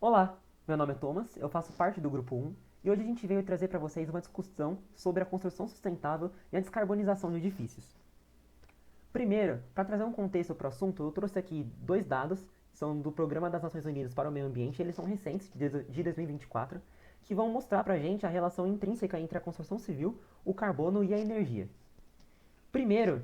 Olá, meu nome é Thomas, eu faço parte do Grupo 1 e hoje a gente veio trazer para vocês uma discussão sobre a construção sustentável e a descarbonização de edifícios. Primeiro, para trazer um contexto para o assunto, eu trouxe aqui dois dados, são do Programa das Nações Unidas para o Meio Ambiente, eles são recentes, de 2024, que vão mostrar para a gente a relação intrínseca entre a construção civil, o carbono e a energia. Primeiro,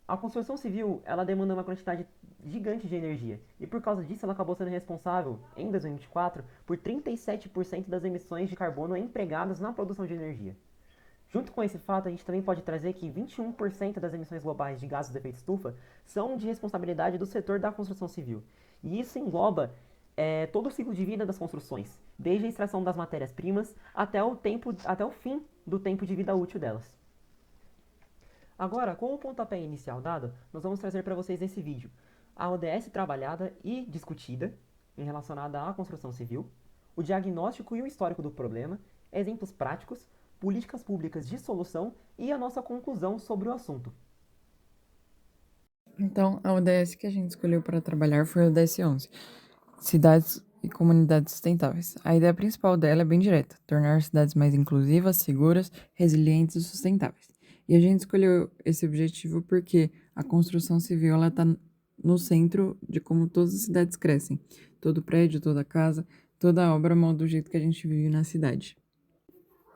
a construção civil ela demanda uma quantidade gigante de energia e por causa disso ela acabou sendo responsável, em 2024, por 37% das emissões de carbono empregadas na produção de energia. Junto com esse fato, a gente também pode trazer que 21% das emissões globais de gases de efeito estufa são de responsabilidade do setor da construção civil. E isso engloba todo o ciclo de vida das construções, desde a extração das matérias-primas até o fim do tempo de vida útil delas. Agora, com o pontapé inicial dado, nós vamos trazer para vocês nesse vídeo a ODS trabalhada e discutida em relacionada à construção civil, o diagnóstico e o histórico do problema, exemplos práticos, políticas públicas de solução e a nossa conclusão sobre o assunto. Então, a ODS que a gente escolheu para trabalhar foi a ODS 11, Cidades e Comunidades Sustentáveis. A ideia principal dela é bem direta, tornar cidades mais inclusivas, seguras, resilientes e sustentáveis. E a gente escolheu esse objetivo porque a construção civil está no centro de como todas as cidades crescem. Todo prédio, toda casa, toda obra molda o jeito que a gente vive na cidade.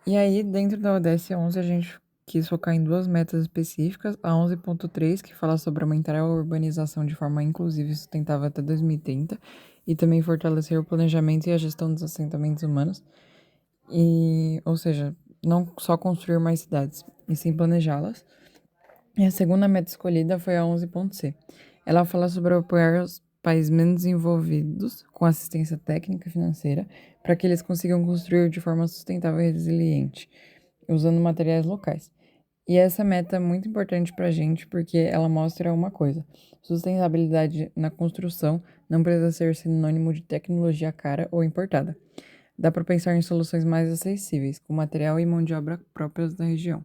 E aí, dentro da ODS 11, a gente quis focar em duas metas específicas, a 11.3, que fala sobre aumentar a urbanização de forma inclusiva e sustentável até 2030, e também fortalecer o planejamento e a gestão dos assentamentos humanos, ou seja, não só construir mais cidades, e sim planejá-las. E a segunda meta escolhida foi a 11.c. Ela fala sobre apoiar os países menos desenvolvidos com assistência técnica e financeira para que eles consigam construir de forma sustentável e resiliente, usando materiais locais. E essa meta é muito importante para a gente porque ela mostra uma coisa: sustentabilidade na construção não precisa ser sinônimo de tecnologia cara ou importada. Dá para pensar em soluções mais acessíveis, com material e mão de obra próprias da região.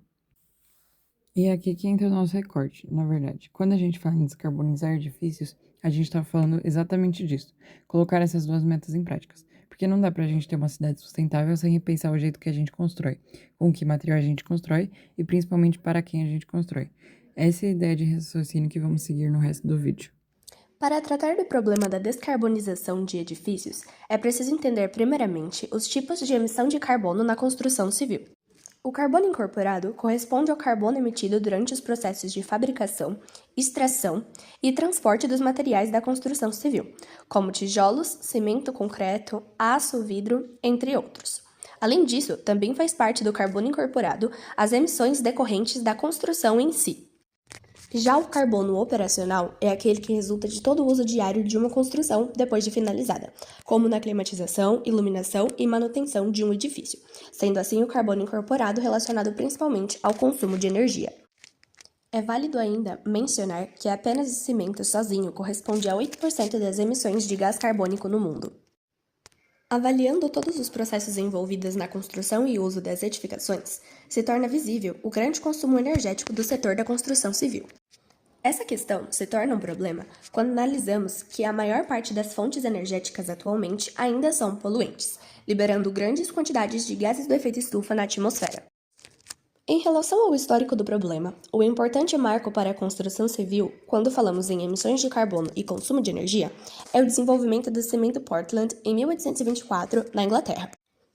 E é aqui que entra o nosso recorte, na verdade. Quando a gente fala em descarbonizar edifícios, a gente está falando exatamente disso, colocar essas duas metas em práticas. Porque não dá pra gente ter uma cidade sustentável sem repensar o jeito que a gente constrói, com que material a gente constrói e principalmente para quem a gente constrói. Essa é a ideia de raciocínio que vamos seguir no resto do vídeo. Para tratar do problema da descarbonização de edifícios, é preciso entender primeiramente os tipos de emissão de carbono na construção civil. O carbono incorporado corresponde ao carbono emitido durante os processos de fabricação, extração e transporte dos materiais da construção civil, como tijolos, cimento, concreto, aço, vidro, entre outros. Além disso, também faz parte do carbono incorporado as emissões decorrentes da construção em si. Já o carbono operacional é aquele que resulta de todo o uso diário de uma construção depois de finalizada, como na climatização, iluminação e manutenção de um edifício, sendo assim o carbono incorporado relacionado principalmente ao consumo de energia. É válido ainda mencionar que apenas o cimento sozinho corresponde a 8% das emissões de gás carbônico no mundo. Avaliando todos os processos envolvidos na construção e uso das edificações, se torna visível o grande consumo energético do setor da construção civil. Essa questão se torna um problema quando analisamos que a maior parte das fontes energéticas atualmente ainda são poluentes, liberando grandes quantidades de gases do efeito estufa na atmosfera. Em relação ao histórico do problema, o importante marco para a construção civil, quando falamos em emissões de carbono e consumo de energia, é o desenvolvimento do cimento Portland em 1824, na Inglaterra.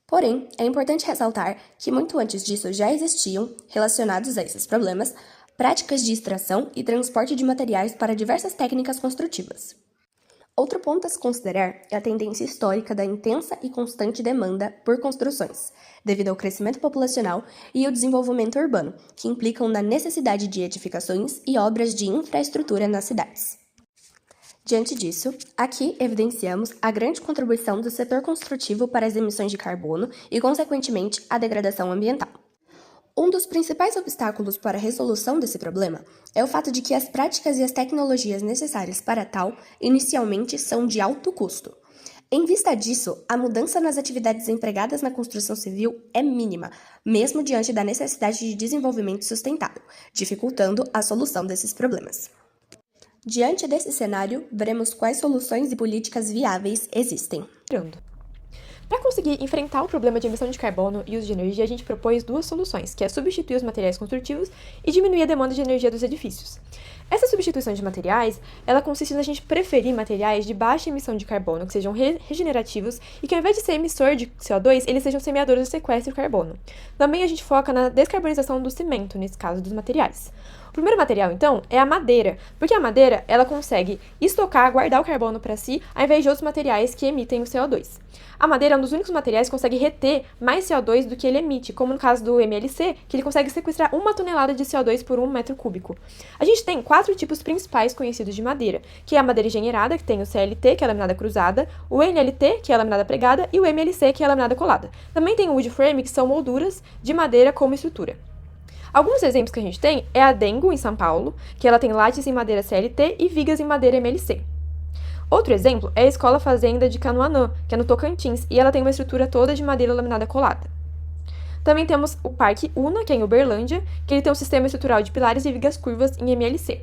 Porém, é importante ressaltar que muito antes disso já existiam, relacionados a esses problemas, práticas de extração e transporte de materiais para diversas técnicas construtivas. Outro ponto a se considerar é a tendência histórica da intensa e constante demanda por construções, devido ao crescimento populacional e ao desenvolvimento urbano, que implicam na necessidade de edificações e obras de infraestrutura nas cidades. Diante disso, aqui evidenciamos a grande contribuição do setor construtivo para as emissões de carbono e, consequentemente, a degradação ambiental. Um dos principais obstáculos para a resolução desse problema é o fato de que as práticas e as tecnologias necessárias para tal, inicialmente, são de alto custo. Em vista disso, a mudança nas atividades empregadas na construção civil é mínima, mesmo diante da necessidade de desenvolvimento sustentável, dificultando a solução desses problemas. Diante desse cenário, veremos quais soluções e políticas viáveis existem. Para conseguir enfrentar o problema de emissão de carbono e uso de energia, a gente propôs duas soluções, que é substituir os materiais construtivos e diminuir a demanda de energia dos edifícios. Essa substituição de materiais, ela consiste na gente preferir materiais de baixa emissão de carbono, que sejam regenerativos e que ao invés de ser emissor de CO2, eles sejam semeadores do sequestro de carbono. Também a gente foca na descarbonização do cimento, nesse caso dos materiais. O primeiro material, então, é a madeira, porque a madeira, ela consegue estocar, guardar o carbono para si, ao invés de outros materiais que emitem o CO2. A madeira é um dos únicos materiais que consegue reter mais CO2 do que ele emite, como no caso do MLC, que ele consegue sequestrar 1 tonelada de CO2 por 1 metro cúbico. A gente tem 4 tipos principais conhecidos de madeira, que é a madeira engenheirada, que tem o CLT, que é a laminada cruzada, o NLT, que é a laminada pregada, e o MLC, que é a laminada colada. Também tem o wood frame, que são molduras de madeira como estrutura. Alguns exemplos que a gente tem é a Dengo, em São Paulo, que ela tem lajes em madeira CLT e vigas em madeira MLC. Outro exemplo é a Escola Fazenda de Canoanã, que é no Tocantins, e ela tem uma estrutura toda de madeira laminada colada. Também temos o Parque Una, que é em Uberlândia, que ele tem um sistema estrutural de pilares e vigas curvas em MLC.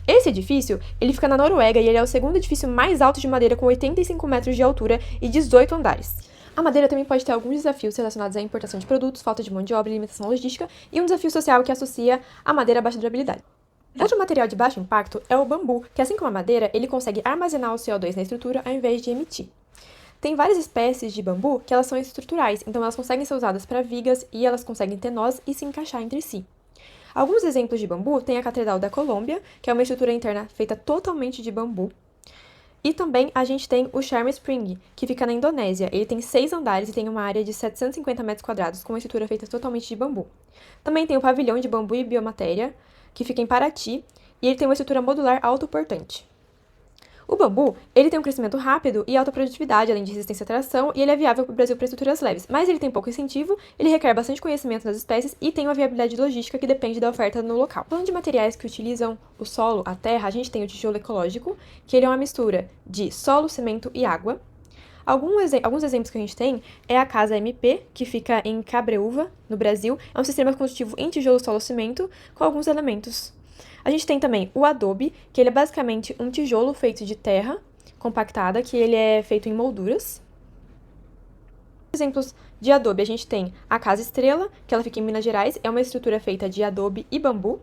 Esse edifício, ele fica na Noruega e ele é o segundo edifício mais alto de madeira com 85 metros de altura e 18 andares. A madeira também pode ter alguns desafios relacionados à importação de produtos, falta de mão de obra e limitação logística, e um desafio social que associa a madeira à baixa durabilidade. Outro material de baixo impacto é o bambu, que assim como a madeira, ele consegue armazenar o CO2 na estrutura ao invés de emitir. Tem várias espécies de bambu que elas são estruturais, então elas conseguem ser usadas para vigas e elas conseguem ter nós e se encaixar entre si. Alguns exemplos de bambu tem a Catedral da Colômbia, que é uma estrutura interna feita totalmente de bambu. E também a gente tem o Sharm Spring, que fica na Indonésia. Ele tem 6 andares e tem uma área de 750 metros quadrados, com uma estrutura feita totalmente de bambu. Também tem o Pavilhão de Bambu e Biomatéria, que fica em Paraty, e ele tem uma estrutura modular autoportante. O bambu, ele tem um crescimento rápido e alta produtividade, além de resistência à tração, e ele é viável para o Brasil para estruturas leves, mas ele tem pouco incentivo, ele requer bastante conhecimento das espécies e tem uma viabilidade logística que depende da oferta no local. Falando de materiais que utilizam o solo, a terra, a gente tem o tijolo ecológico, que ele é uma mistura de solo, cimento e água. Alguns exemplos que a gente tem é a Casa MP, que fica em Cabreúva, no Brasil. É um sistema construtivo em tijolo, solo, cimento, com alguns elementos. A gente tem também o adobe, que ele é basicamente um tijolo feito de terra compactada, que ele é feito em molduras. Exemplos de adobe, a gente tem a Casa Estrela, que ela fica em Minas Gerais, é uma estrutura feita de adobe e bambu.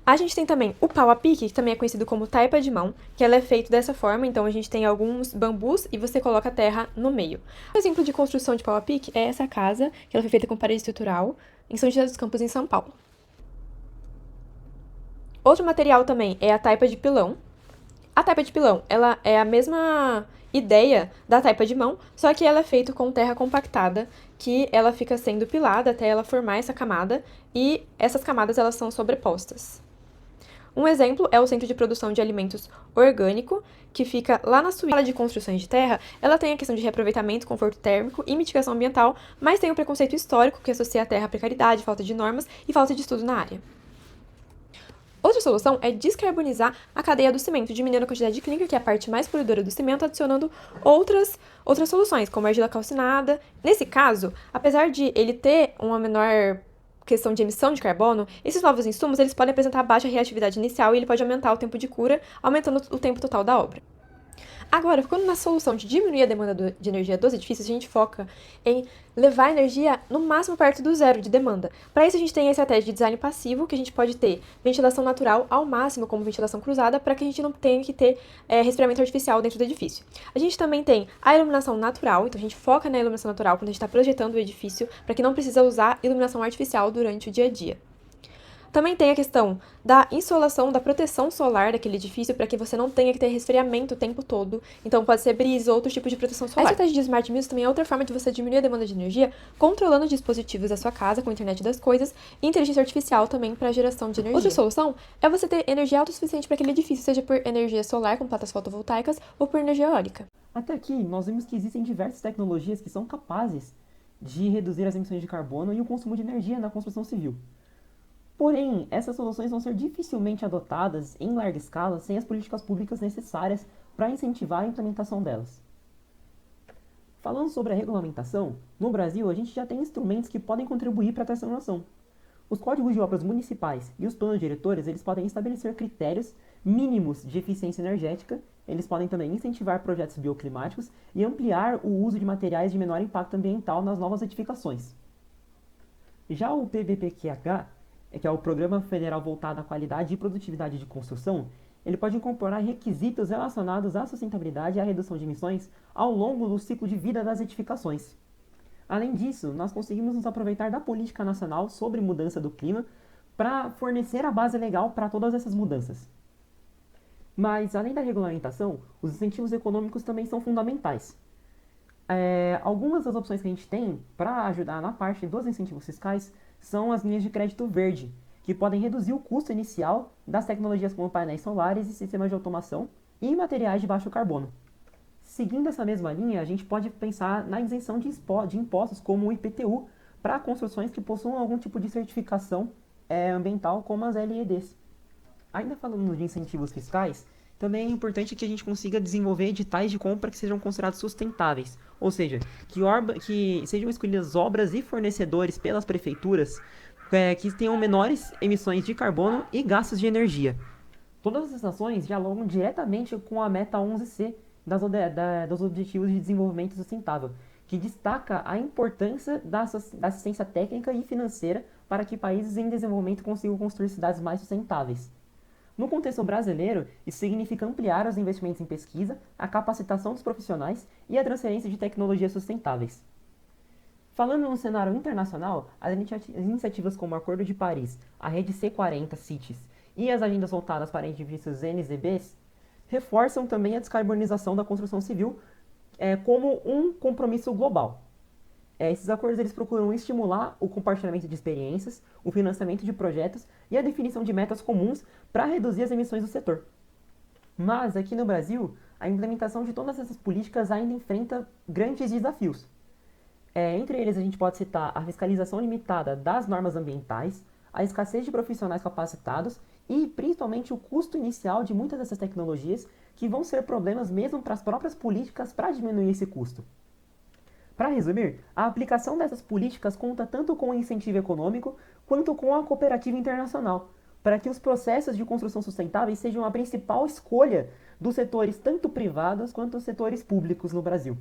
A gente tem também o pau a pique, que também é conhecido como taipa de mão, que ela é feito dessa forma, então a gente tem alguns bambus e você coloca a terra no meio. Um exemplo de construção de pau a pique é essa casa, que ela foi feita com parede estrutural, em São José dos Campos, em São Paulo. Outro material também é a taipa de pilão. A taipa de pilão, ela é a mesma ideia da taipa de mão, só que ela é feita com terra compactada, que ela fica sendo pilada até ela formar essa camada, e essas camadas elas são sobrepostas. Um exemplo é o Centro de Produção de Alimentos Orgânico, que fica lá na Suíça. A de construções de terra, ela tem a questão de reaproveitamento, conforto térmico e mitigação ambiental, mas tem o preconceito histórico que associa a terra à precariedade, falta de normas e falta de estudo na área. Outra solução é descarbonizar a cadeia do cimento, diminuindo a quantidade de clinker, que é a parte mais poluidora do cimento, adicionando outras soluções, como a argila calcinada. Nesse caso, apesar de ele ter uma menor questão de emissão de carbono, esses novos insumos eles podem apresentar baixa reatividade inicial e ele pode aumentar o tempo de cura, aumentando o tempo total da obra. Agora, ficando na solução de diminuir a demanda de energia dos edifícios, a gente foca em levar a energia no máximo perto do zero de demanda. Para isso, a gente tem a estratégia de design passivo, que a gente pode ter ventilação natural ao máximo, como ventilação cruzada, para que a gente não tenha que ter resfriamento artificial dentro do edifício. A gente também tem a iluminação natural, então a gente foca na iluminação natural quando a gente está projetando o edifício, para que não precisa usar iluminação artificial durante o dia a dia. Também tem a questão da insolação, da proteção solar daquele edifício, para que você não tenha que ter resfriamento o tempo todo. Então, pode ser brisa ou outros tipos de proteção solar. A estratégia de Smart Meals também é outra forma de você diminuir a demanda de energia, controlando os dispositivos da sua casa, com a internet das coisas, e inteligência artificial também para a geração de energia. Outra solução é você ter energia autossuficiente para aquele edifício, seja por energia solar, com placas fotovoltaicas, ou por energia eólica. Até aqui, nós vimos que existem diversas tecnologias que são capazes de reduzir as emissões de carbono e o consumo de energia na construção civil. Porém, essas soluções vão ser dificilmente adotadas em larga escala sem as políticas públicas necessárias para incentivar a implementação delas. Falando sobre a regulamentação, no Brasil a gente já tem instrumentos que podem contribuir para a transformação. Os códigos de obras municipais e os planos diretores eles podem estabelecer critérios mínimos de eficiência energética eles podem também incentivar projetos bioclimáticos e ampliar o uso de materiais de menor impacto ambiental nas novas edificações. Já o PBPQH, que é o Programa Federal Voltado à Qualidade e Produtividade de Construção, ele pode incorporar requisitos relacionados à sustentabilidade e à redução de emissões ao longo do ciclo de vida das edificações. Além disso, nós conseguimos nos aproveitar da política nacional sobre mudança do clima para fornecer a base legal para todas essas mudanças. Mas, além da regulamentação, os incentivos econômicos também são fundamentais. Algumas das opções que a gente tem para ajudar na parte dos incentivos fiscais são as linhas de crédito verde, que podem reduzir o custo inicial das tecnologias como painéis solares e sistemas de automação e materiais de baixo carbono. Seguindo essa mesma linha, a gente pode pensar na isenção de impostos como o IPTU para construções que possuam algum tipo de certificação ambiental, como as LEDs. Ainda falando de incentivos fiscais, também é importante que a gente consiga desenvolver editais de compra que sejam considerados sustentáveis, ou seja, que sejam escolhidas obras e fornecedores pelas prefeituras que tenham menores emissões de carbono e gastos de energia. Todas essas ações dialogam diretamente com a meta 11C dos Objetivos de Desenvolvimento Sustentável, que destaca a importância da assistência técnica e financeira para que países em desenvolvimento consigam construir cidades mais sustentáveis. No contexto brasileiro, isso significa ampliar os investimentos em pesquisa, a capacitação dos profissionais e a transferência de tecnologias sustentáveis. Falando no cenário internacional, as iniciativas como o Acordo de Paris, a Rede C40 CITES e as agendas voltadas para edifícios NZBs reforçam também a descarbonização da construção civil como um compromisso global. Esses acordos eles procuram estimular o compartilhamento de experiências, o financiamento de projetos e a definição de metas comuns para reduzir as emissões do setor. Mas aqui no Brasil, a implementação de todas essas políticas ainda enfrenta grandes desafios. Entre eles a gente pode citar a fiscalização limitada das normas ambientais, a escassez de profissionais capacitados e principalmente o custo inicial de muitas dessas tecnologias que vão ser problemas mesmo para as próprias políticas para diminuir esse custo. Para resumir, a aplicação dessas políticas conta tanto com o incentivo econômico quanto com a cooperativa internacional, para que os processos de construção sustentáveis sejam a principal escolha dos setores tanto privados quanto os setores públicos no Brasil.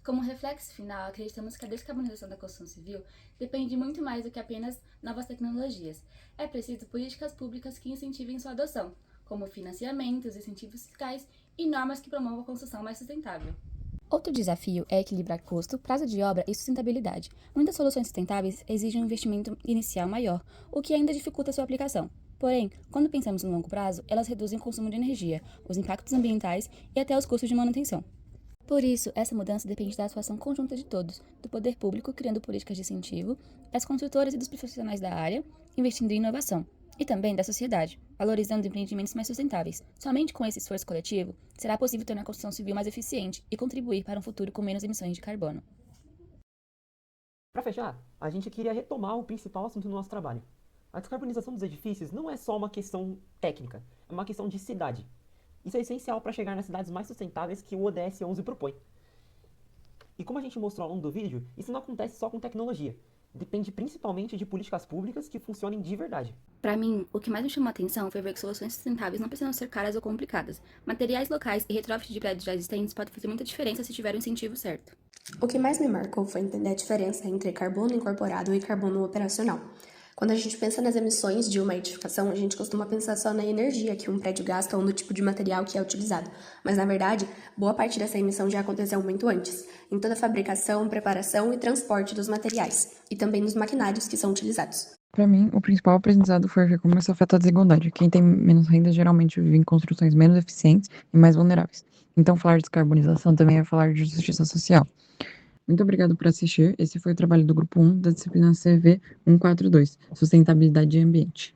Como reflexo final, acreditamos que a descarbonização da construção civil depende muito mais do que apenas novas tecnologias. É preciso políticas públicas que incentivem sua adoção, como financiamentos, incentivos fiscais e normas que promovam a construção mais sustentável. Outro desafio é equilibrar custo, prazo de obra e sustentabilidade. Muitas soluções sustentáveis exigem um investimento inicial maior, o que ainda dificulta sua aplicação. Porém, quando pensamos no longo prazo, elas reduzem o consumo de energia, os impactos ambientais e até os custos de manutenção. Por isso, essa mudança depende da atuação conjunta de todos, do poder público criando políticas de incentivo, das construtoras e dos profissionais da área, investindo em inovação, e também da sociedade, valorizando empreendimentos mais sustentáveis. Somente com esse esforço coletivo, será possível tornar a construção civil mais eficiente e contribuir para um futuro com menos emissões de carbono. Para fechar, a gente queria retomar o principal assunto do nosso trabalho. A descarbonização dos edifícios não é só uma questão técnica, é uma questão de cidade. Isso é essencial para chegar nas cidades mais sustentáveis que o ODS 11 propõe. E como a gente mostrou ao longo do vídeo, isso não acontece só com tecnologia. Depende principalmente de políticas públicas que funcionem de verdade. Para mim, o que mais me chamou a atenção foi ver que soluções sustentáveis não precisam ser caras ou complicadas. Materiais locais e retrofit de prédios já existentes podem fazer muita diferença se tiver o incentivo certo. O que mais me marcou foi entender a diferença entre carbono incorporado e carbono operacional. Quando a gente pensa nas emissões de uma edificação, a gente costuma pensar só na energia que um prédio gasta ou no tipo de material que é utilizado. Mas, na verdade, boa parte dessa emissão já aconteceu muito antes, em toda a fabricação, preparação e transporte dos materiais, e também nos maquinários que são utilizados. Para mim, o principal aprendizado foi ver como isso afeta a desigualdade. Quem tem menos renda geralmente vive em construções menos eficientes e mais vulneráveis. Então, falar de descarbonização também é falar de justiça social. Muito obrigado por assistir. Esse foi o trabalho do Grupo 1 da disciplina CV 142, Sustentabilidade e Ambiente.